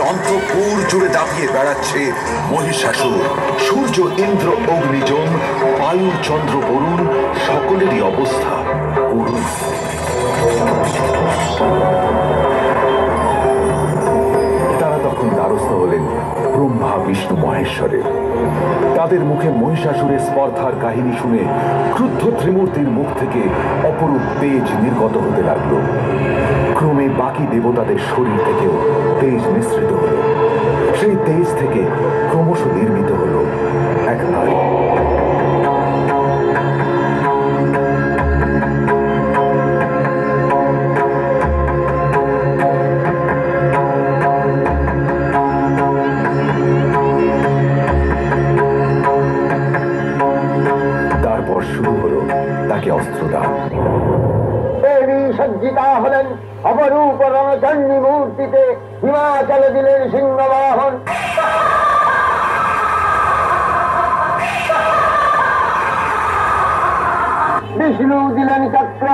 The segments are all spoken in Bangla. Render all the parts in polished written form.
অন্তঃপুর জুড়ে দাপিয়ে বেড়াচ্ছে মহিষাসুর। সূর্য, ইন্দ্র, অগ্নিজম, বায়ু, চন্দ্র, বরুণ সকলেরই অবস্থা করুণ। তারা তখন দ্বারস্থ হলেন ব্রহ্মা, বিষ্ণু, মহেশ্বরের। তাদের মুখে মহিষাসুরের স্পর্ধার কাহিনী শুনে ক্রুদ্ধ ত্রিমূর্তির মুখ থেকে অপরূপ তেজ নির্গত হতে লাগলো। ক্রমে বাকি দেবতাদের শরীর থেকেও তেজ নিঃসৃত হল। সেই তেজ থেকে ক্রমশ নির্মিত হল এক নারী। তারপর শুরু হলো তাকে অস্ত্রদান। দেবী সজ্জিতা হলেন অপরূপ রণচণ্ডী মূর্তিতে, হিমাচল দিলেন সিংহবাহন। বিষ্ণু দিলেন চক্র,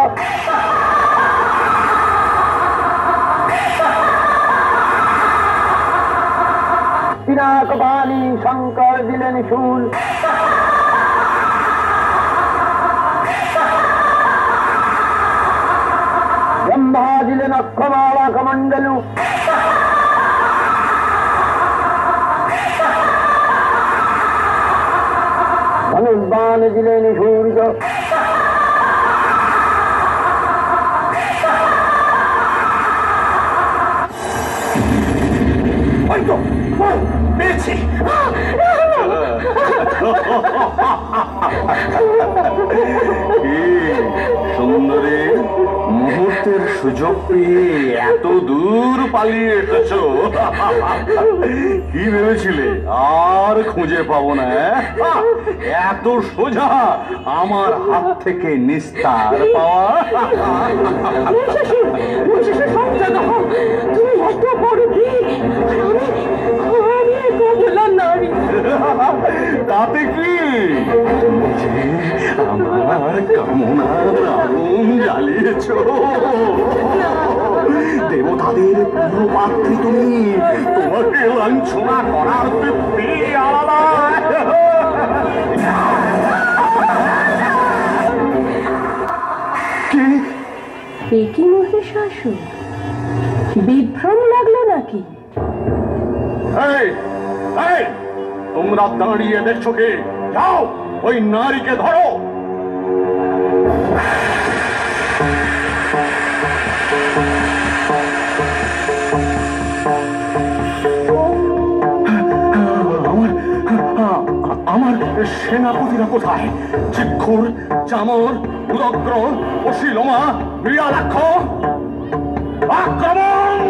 পিনাকপাণি শঙ্কর দিলেন শূল। ব্রহ্মা দিলেন অক্ষমালা কমণ্ডলু। ধনুর্বাণ দিলেন সূর্য। পেয়েছি। সুন্দরী, মুহূর্তের সুযোগ পেয়ে এত দূর পালিয়ে এসেছ। কি ভেবেছিলে আর খুঁজে পাবো না? এত সোজা আমার হাত থেকে নিস্তার পাওয়া? তুমি এত বড় বীর, নারী, তাতে কি? আমার কামনার আগুন জ্বালিয়েছ। দেবতাদের প্রিয় পাত্রী তুমি, তোমাকে লাঞ্ছনা করার তৃপ্তি আলাদা। কে কি মহিষাসুর? বিভ্রম লাগলো নাকি? তোমরা দাঁড়িয়ে দেখছো কি? যাও ওই নারীকে ধরো। আমার সেনাপতিরা কোথায়? চিক্ষুর, চামর, উদগ্র, অশিলমা, বিড়ালাক্ষ, আক্রমণ!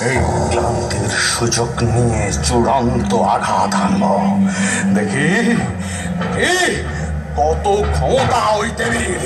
এই ক্লান্তির সুযোগ নিয়ে চূড়ান্ত আঘাত আনব। দেখি কত ক্ষমতা ওই দেবীর।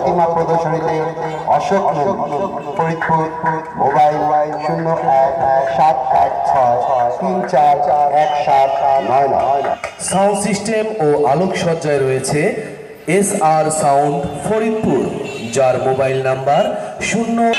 প্রতিমা প্রদর্শনীতে Ashok Nandi, Faridpur, mobile 0176341799। Sound system ও আলোকসজ্জায় রয়েছে SR সাউন্ড ফরিদপুর, যার মোবাইল নাম্বার 0